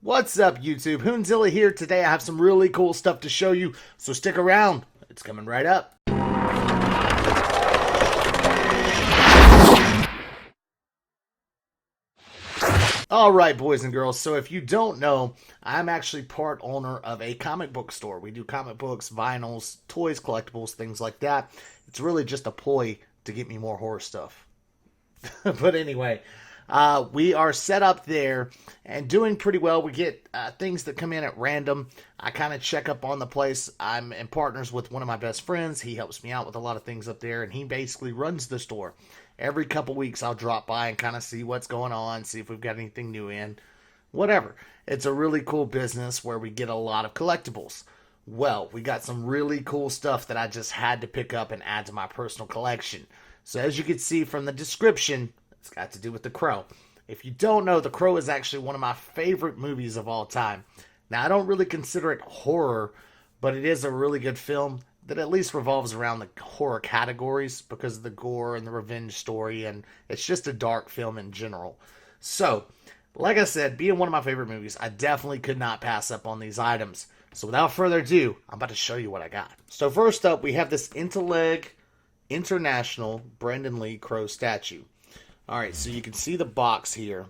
What's up, YouTube? Hoonzilla here. Today I have some really cool stuff to show you, so stick around. It's coming right up. Alright, boys and girls, so if you don't know, I'm actually part owner of a comic book store. We do comic books, vinyls, toys, collectibles, things like that. It's really just a ploy to get me more horror stuff. But anyway, we are set up there and doing pretty well. We get things that come in at random. I kind of check up on the place. I'm in partners with one of my best friends. He helps me out with a lot of things up there, and he basically runs the store. Every couple weeks, I'll drop by and kind of see what's going on, see if we've got anything new in, whatever. It's a really cool business where we get a lot of collectibles. Well, we got some really cool stuff that I just had to pick up and add to my personal collection. So as you can see from the description, it's got to do with The Crow. If you don't know, The Crow is actually one of my favorite movies of all time. Now, I don't really consider it horror, but it is a really good film that at least revolves around the horror categories because of the gore and the revenge story, and it's just a dark film in general. So, like I said, being one of my favorite movies, I definitely could not pass up on these items. So without further ado, I'm about to show you what I got. So first up, we have this Interleg International Brandon Lee Crow statue. Alright, so you can see the box here,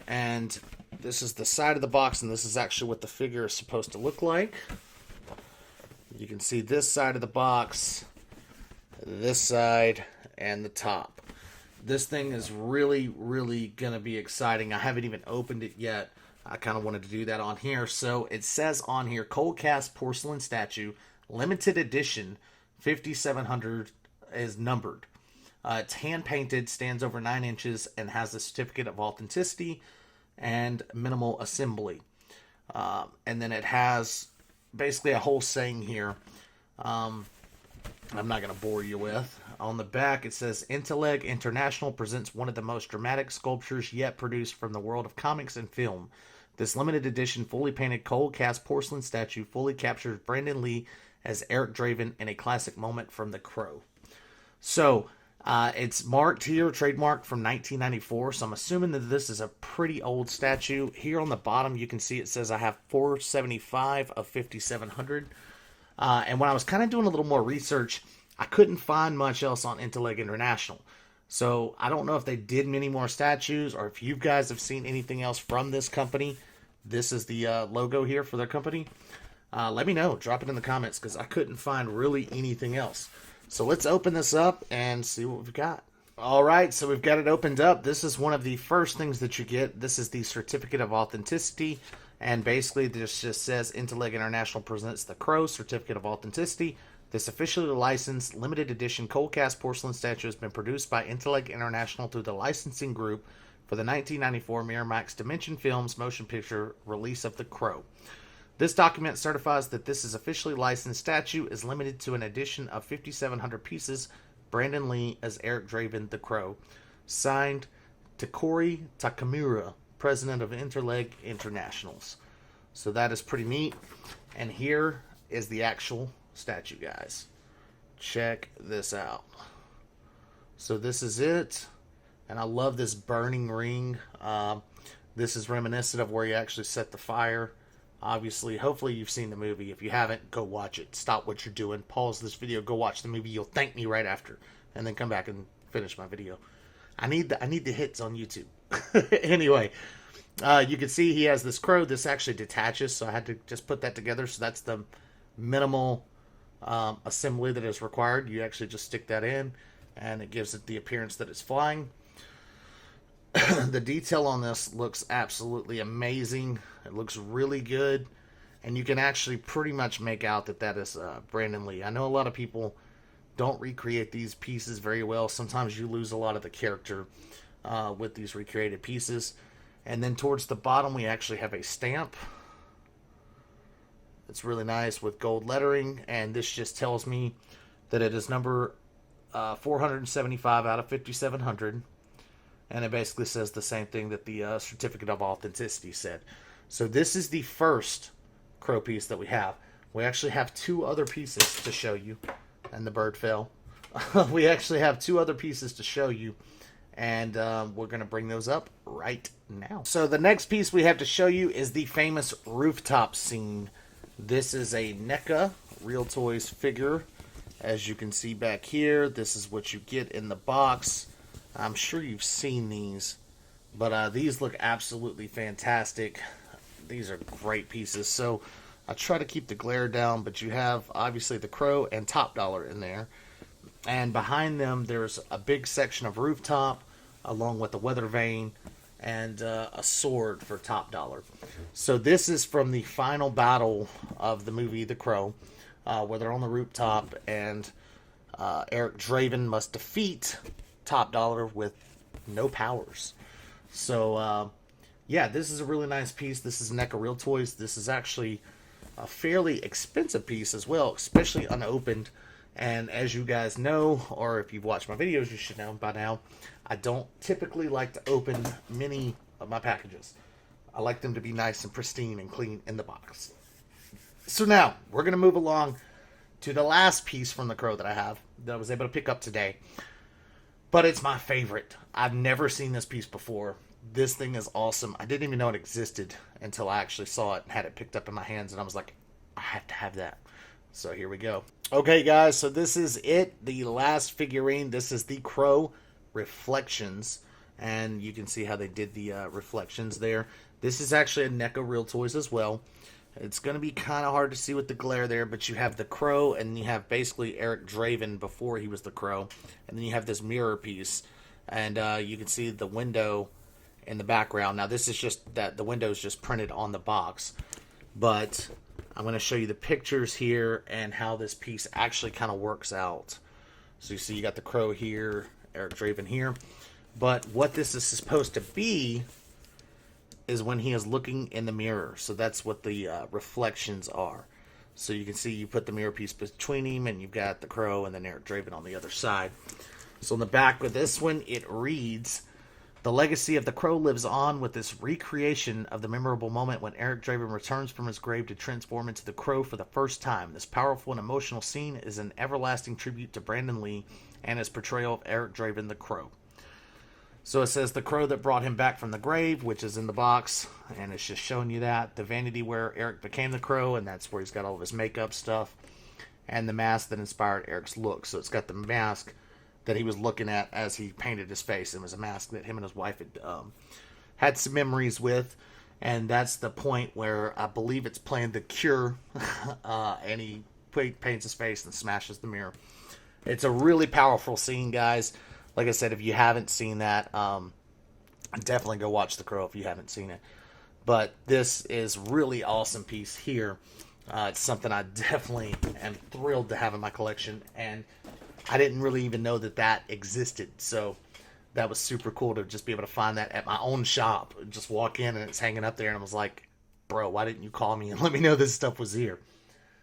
and this is the side of the box, and this is actually what the figure is supposed to look like. You can see this side of the box, this side, and the top. This thing is really, really going to be exciting. I haven't even opened it yet. I kind of wanted to do that on here. So it says on here, cold cast porcelain statue, limited edition, 5700 is numbered. It's hand painted, stands over 9 inches, and has a certificate of authenticity and minimal assembly. And then it has basically a whole saying here. I'm not going to bore you with. On the back, it says, Interleg International presents one of the most dramatic sculptures yet produced from the world of comics and film. This limited edition, fully painted, cold cast porcelain statue fully captures Brandon Lee as Eric Draven in a classic moment from The Crow. So, it's marked here, trademarked from 1994, so I'm assuming that this is a pretty old statue. Here on the bottom, you can see it says I have 475 of 5700. And when I was kind of doing a little more research, I couldn't find much else on Interleg International. So I don't know if they did many more statues or if you guys have seen anything else from this company. This is the logo here for their company. Let me know. Drop it in the comments because I couldn't find really anything else. So let's open this up and see what we've got. Alright, so we've got it opened up. This is one of the first things that you get. This is the certificate of authenticity. And basically this just says Interleg International presents The Crow Certificate of Authenticity. This officially licensed limited edition cold cast porcelain statue has been produced by Interleg International through the licensing group for the 1994 Miramax Dimension Films motion picture release of The Crow. This document certifies that this is officially licensed statue is limited to an edition of 5,700 pieces. Brandon Lee as Eric Draven, The Crow. Signed, Takori Takamura, president of Interleg Internationals. So that is pretty neat. And here is the actual statue, guys. Check this out. So this is it. And I love this burning ring. This is reminiscent of where you actually set the fire. Obviously, hopefully you've seen the movie. If you haven't, go watch it. Stop what you're doing. Pause this video. Go watch the movie. You'll thank me right after. And then come back and finish my video. I need the hits on YouTube. Anyway, you can see he has this crow. This actually detaches, so I had to just put that together. So that's the minimal assembly that is required. You actually just stick that in, and it gives it the appearance that it's flying. The detail on this looks absolutely amazing. It looks really good. And you can actually pretty much make out that that is Brandon Lee. I know a lot of people don't recreate these pieces very well. Sometimes you lose a lot of the character with these recreated pieces. And then towards the bottom, we actually have a stamp. It's really nice with gold lettering. And this just tells me that it is number 475 out of 5,700. And it basically says the same thing that the certificate of authenticity said. So this is the first crow piece that we have. We actually have 2 other pieces to show you. And the bird fell. We actually have 2 other pieces to show you. And we're going to bring those up right now. So the next piece we have to show you is the famous Rooftop Scene. This is a Neca Real Toys figure. As you can see back here, this is what you get in the box. I'm sure you've seen these, but these look absolutely fantastic. These are great pieces. So I try to keep the glare down, but you have obviously the Crow and Top Dollar in there. And behind them, there's a big section of Rooftop, along with the weather vane and a sword for Top Dollar. So this is from the final battle of the movie The Crow, where they're on the rooftop, and Eric Draven must defeat Top Dollar with no powers. So, yeah, this is a really nice piece. This is Neca Real Toys. This is actually a fairly expensive piece as well, especially unopened. And as you guys know, or if you've watched my videos, you should know by now, I don't typically like to open many of my packages. I like them to be nice and pristine and clean in the box. So now, we're going to move along to the last piece from the Crow that I have, that I was able to pick up today. But it's my favorite. I've never seen this piece before. This thing is awesome. I didn't even know it existed until I actually saw it and had it picked up in my hands, and I was like, I have to have that. So here we go. Okay, guys, so this is it. The last figurine. This is the Crow Reflections. And you can see how they did the reflections there. This is actually a Neca Real Toys as well. It's going to be kind of hard to see with the glare there, but you have the Crow, and you have basically Eric Draven before he was the Crow. And then you have this mirror piece. And you can see the window in the background. Now, this is just that the window is just printed on the box. But I'm going to show you the pictures here and how this piece actually kind of works out. So you see you got the Crow here, Eric Draven here. But what this is supposed to be is when he is looking in the mirror. So that's what the reflections are. So you can see you put the mirror piece between him, and you've got the Crow and then Eric Draven on the other side. So in the back of this one, it reads, "The legacy of the Crow lives on with this recreation of the memorable moment when Eric Draven returns from his grave to transform into the Crow for the first time. This powerful and emotional scene is an everlasting tribute to Brandon Lee and his portrayal of Eric Draven the Crow." So it says the Crow that brought him back from the grave, which is in the box, and it's just showing you that. The vanity where Eric became the Crow, and that's where he's got all of his makeup stuff. And the mask that inspired Eric's look. So it's got the mask that he was looking at as he painted his face. It was a mask that him and his wife had some memories with. And that's the point where I believe it's playing The Cure. And he paints his face and smashes the mirror. It's a really powerful scene, guys. Like I said, if you haven't seen that, definitely go watch The Crow if you haven't seen it. But this is really awesome piece here. It's something I definitely am thrilled to have in my collection. And I didn't really even know that that existed. So that was super cool to just be able to find that at my own shop. Just walk in and it's hanging up there. And I was like, bro, why didn't you call me and let me know this stuff was here?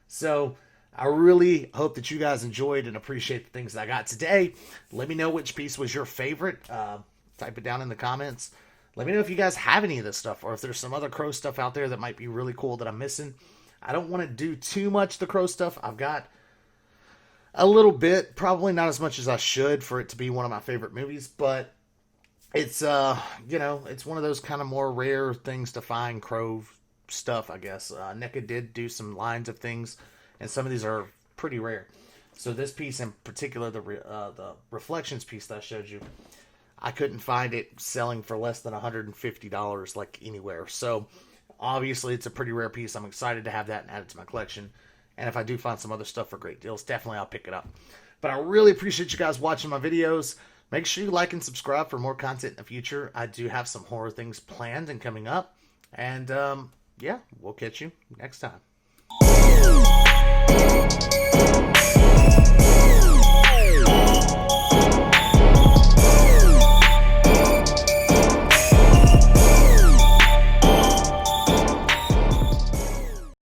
So I really hope that you guys enjoyed and appreciate the things that I got today. Let me know which piece was your favorite. Type it down in the comments. Let me know if you guys have any of this stuff, or if there's some other Crow stuff out there that might be really cool that I'm missing. I don't want to do too much the Crow stuff. I've got a little bit, probably not as much as I should for it to be one of my favorite movies, but it's, it's one of those kind of more rare things to find Crow stuff, I guess. Neca did do some lines of things, and some of these are pretty rare. So this piece in particular, the Reflections piece that I showed you, I couldn't find it selling for less than $150 like anywhere. So obviously it's a pretty rare piece. I'm excited to have that and add it to my collection. And if I do find some other stuff for great deals, definitely I'll pick it up. But I really appreciate you guys watching my videos. Make sure you like and subscribe for more content in the future. I do have some horror things planned and coming up. And yeah, we'll catch you next time.